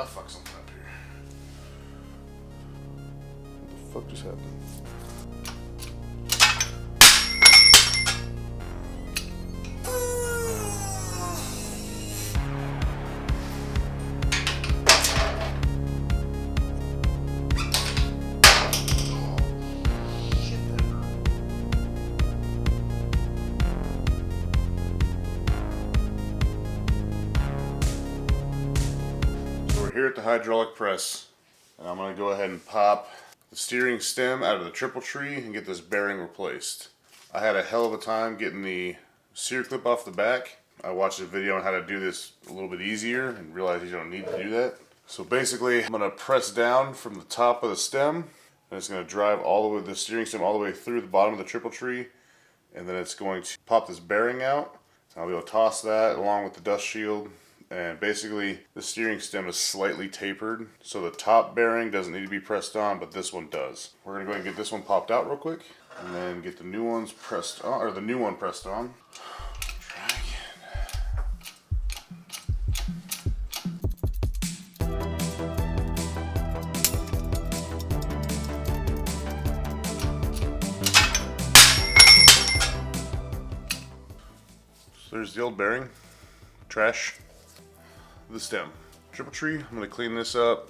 I fucked something up here. What the fuck just happened? Here at the hydraulic press, and I'm going to go ahead and pop the steering stem out of the triple tree and get this bearing replaced. I had a hell of a time getting the sear clip off the back. I watched a video on how to do this a little bit easier and realized you don't need to do that. So basically, I'm going to press down from the top of the stem, and it's going to drive all the way, the steering stem all the way through the bottom of the triple tree, and then it's going to pop this bearing out. So I'll be able to toss that along with the dust shield. And basically, the steering stem is slightly tapered, so the top bearing doesn't need to be pressed on, but this one does. We're gonna go ahead and get this one popped out real quick, and then get the new ones pressed on, or the new one pressed on. Try So there's the old bearing, trash. The stem. Triple tree, I'm going to clean this up,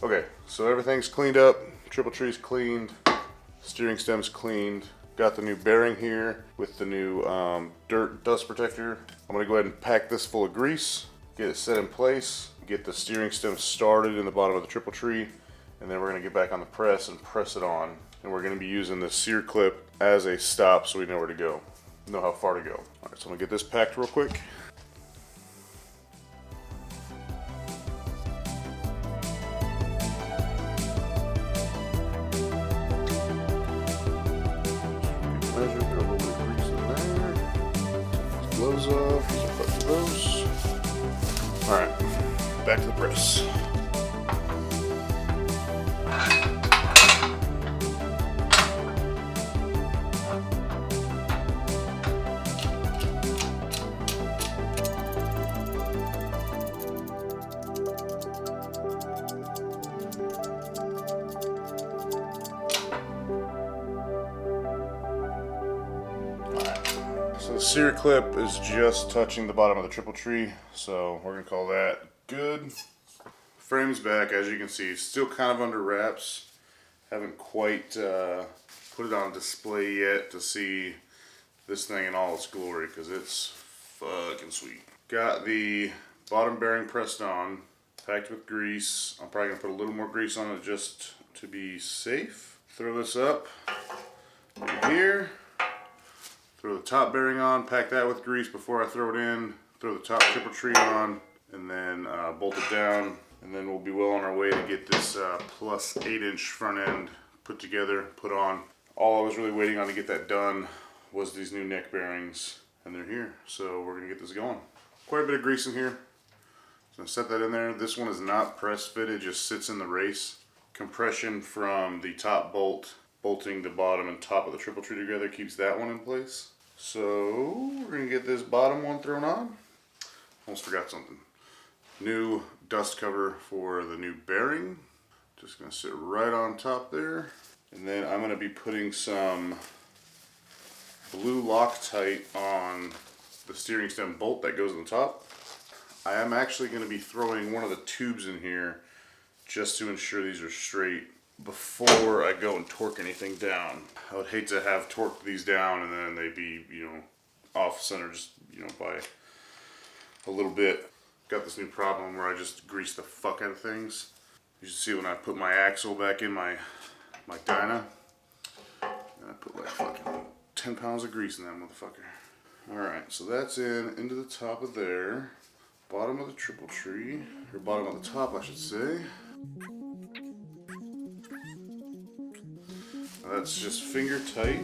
Okay, so everything's cleaned up, triple tree's cleaned, steering stem's cleaned, got the new bearing here with the new dirt dust protector. I'm going to go ahead and pack this full of grease, get it set in place, get the steering stem started in the bottom of the triple tree, and then we're going to get back on the press and press it on. And we're going to be using the sear clip as a stop so we know where to go, know how far to go. Alright, so I'm going to get this packed real quick. Measure, put a little bit of grease in there. Gloves off, fuck those. Alright, back to the press. So the sear clip is just touching the bottom of the triple tree, so we're going to call that good. Frame's back, as you can see, still kind of under wraps. Haven't quite put it on display yet to see this thing in all its glory, because it's fucking sweet. Got the bottom bearing pressed on, packed with grease. I'm probably going to put a little more grease on it just to be safe. Throw this up here. Throw the top bearing on, pack that with grease before I throw it in, throw the top triple tree on, and then bolt it down, and then we'll be well on our way to get this plus 8-inch front end put together, put on. All I was really waiting on to get that done was these new neck bearings, and they're here, so we're going to get this going. Quite a bit of grease in here, so I'm going to set that in there. This one is not press fitted, just sits in the race. Compression from the top bolt bolting the bottom and top of the triple tree together keeps that one in place. So we're going to get this bottom one thrown on. Almost forgot something. New dust cover for the new bearing. Just going to sit right on top there. And then I'm going to be putting some blue Loctite on the steering stem bolt that goes on the top. I am actually going to be throwing one of the tubes in here just to ensure these are straight before I go and torque anything down. I would hate to have torqued these down and then they be, off center just, by a little bit. Got this new problem where I just grease the fuck out of things. You should see when I put my axle back in my dyno, and I put like fucking 10 pounds of grease in that motherfucker. Alright, so that's into the top of there. Bottom of the triple tree, or bottom of the top I should say. That's just finger tight.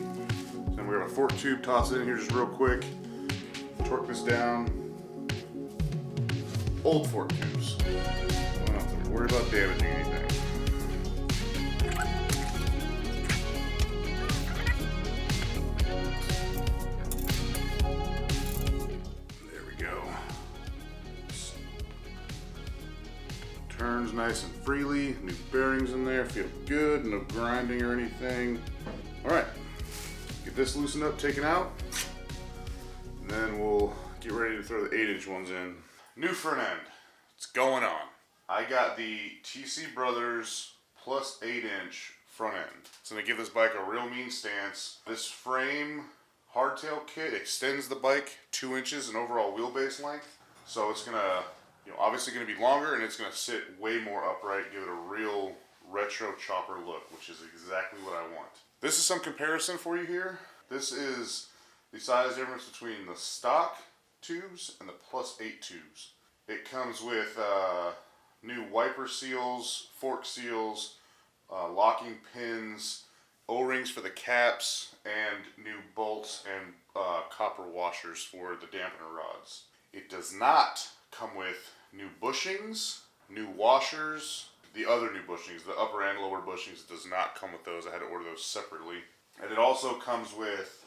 Then we have a fork tube, toss it in here just real quick. Torque this down. Old fork tubes. I don't have to worry about damaging anything. There we go. turns nice and freely. New bearings in there, feel good, no grinding or anything. All right, get this loosened up, taken out, and then we'll get ready to throw the 8-inch ones in. New front end, it's going on. I got the TC Brothers plus 8-inch front end. It's gonna give this bike a real mean stance. This frame hardtail kit extends the bike 2 inches in overall wheelbase length. So it's gonna, obviously gonna be longer, and it's gonna sit way more upright, give it a real retro chopper look, which is exactly what I want. This is some comparison for you here. This is the size difference between the stock tubes and the plus 8 tubes. It comes with new wiper seals, fork seals, locking pins, O-rings for the caps, and new bolts and copper washers for the dampener rods. It does not come with new bushings, new washers, the other new bushings, the upper and lower bushings does not come with those. I had to order those separately. And it also comes with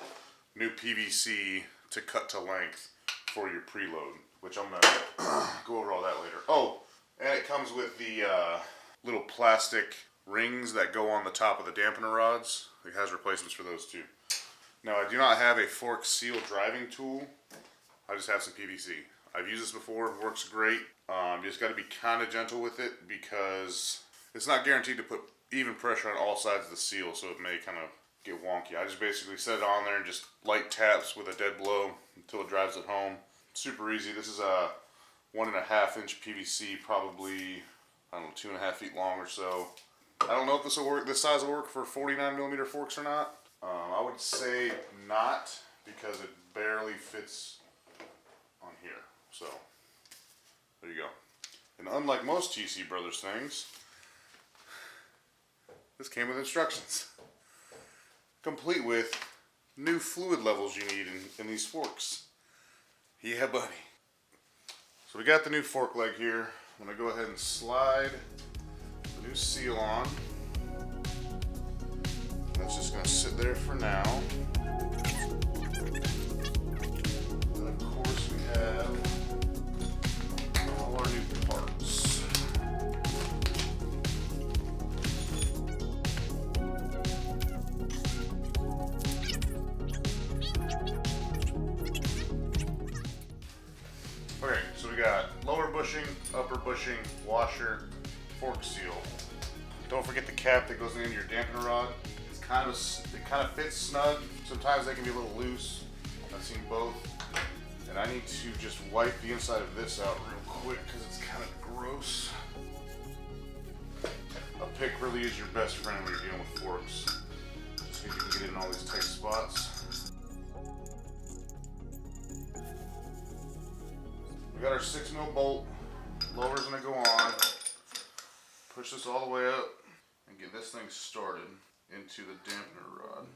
new PVC to cut to length for your preload, which I'm gonna go over all that later. Oh, and it comes with the little plastic rings that go on the top of the dampener rods. It has replacements for those too. Now, I do not have a fork seal driving tool. I just have some PVC. I've used this before, it works great. You just got to be kind of gentle with it because it's not guaranteed to put even pressure on all sides of the seal, so it may kind of get wonky. I just basically set it on there and just light taps with a dead blow until it drives it home. Super easy. This is a 1.5-inch PVC, probably, I don't know, 2.5 feet long or so. I don't know if this will work. This size will work for 49mm forks or not. I would say not, because it barely fits on here. So there you go. And unlike most TC Brothers things, this came with instructions, complete with new fluid levels you need in these forks. Yeah, buddy. So we got the new fork leg here. I'm gonna go ahead and slide the new seal on. That's just gonna sit there for now. And of course we have all our new parts. Okay, so we got lower bushing, upper bushing, washer, fork seal. Don't forget the cap that goes into your dampener rod. It kind of fits snug. Sometimes they can be a little loose. I've seen both. And I need to just wipe the inside of this out real quick because it's kind of gross. A pick really is your best friend when you're dealing with forks. Just so you can get in all these tight spots. We got our 6mm bolt. Lower's gonna go on. Push this all the way up and get this thing started into the dampener rod.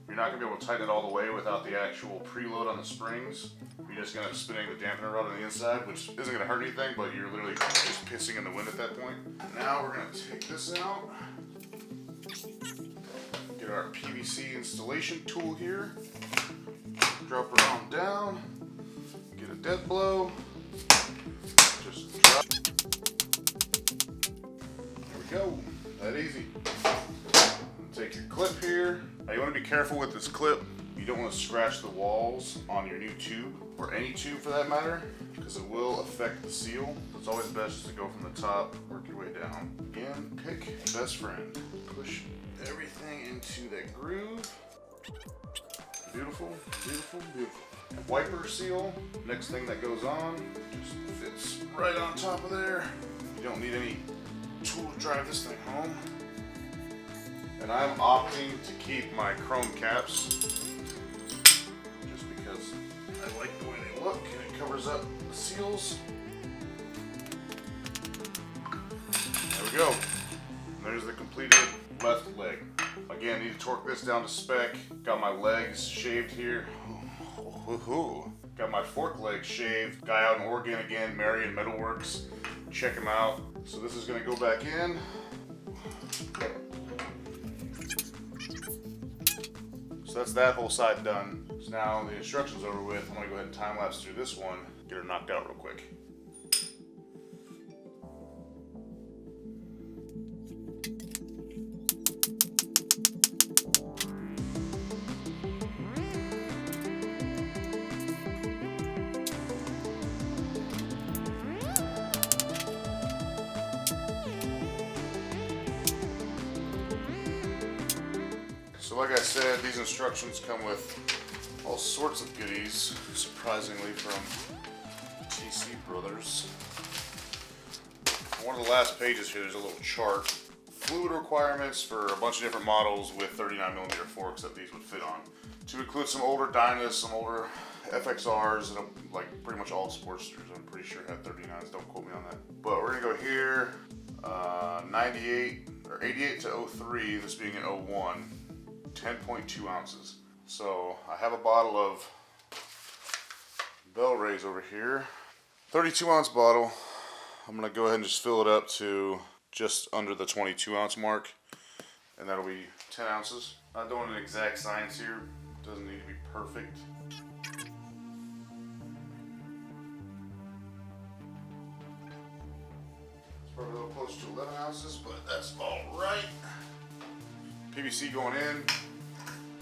You're not going to be able to tighten it all the way without the actual preload on the springs. You're just going to spinning the dampener rod on the inside, which isn't going to hurt anything, but you're literally just pissing in the wind at that point. Now we're going to take this out. Get our PVC installation tool here. Drop it on down. Get a dead blow. Just drop. There we go. That easy. Take your clip here. Now you want to be careful with this clip. You don't want to scratch the walls on your new tube, or any tube for that matter, because it will affect the seal. It's always best to go from the top, work your way down. Again, pick best friend. Push everything into that groove. Beautiful, beautiful, beautiful. Wiper seal, next thing that goes on, just fits right on top of there. You don't need any tool to drive this thing home. And I'm opting to keep my chrome caps just because I like the way they look and it covers up the seals. There we go. And there's the completed left leg. Again, need to torque this down to spec. Got my legs shaved here. Got my fork leg shaved. Guy out in Oregon again, Marion Metalworks. Check him out. So this is going to go back in. So that's that whole side done. So now the instructions over with. I'm going to go ahead and time lapse through this one. Get her knocked out real quick. So like I said, these instructions come with all sorts of goodies, surprisingly, from TC Brothers. On one of the last pages here, there's a little chart. Fluid requirements for a bunch of different models with 39mm forks that these would fit on. To include some older Dynas, some older FXRs, and like pretty much all Sportsters. I'm pretty sure had 39s, don't quote me on that. But we're gonna go here, 98 or 88 to 03, this being an 01, 10.2 ounces. So I have a bottle of Bell Rays over here, 32 ounce bottle. I'm gonna go ahead and just fill it up to just under the 22 ounce mark, and that'll be 10 ounces. Not doing an exact science here, doesn't need to be perfect. It's probably a little close to 11 ounces, but that's all right. PVC going in.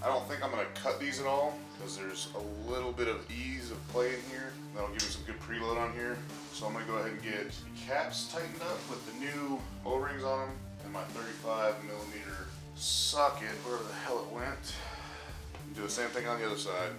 I don't think I'm going to cut these at all because there's a little bit of ease of play in here. That'll give me some good preload on here. So I'm going to go ahead and get the caps tightened up with the new O-rings on them and my 35mm socket, wherever the hell it went. Do the same thing on the other side.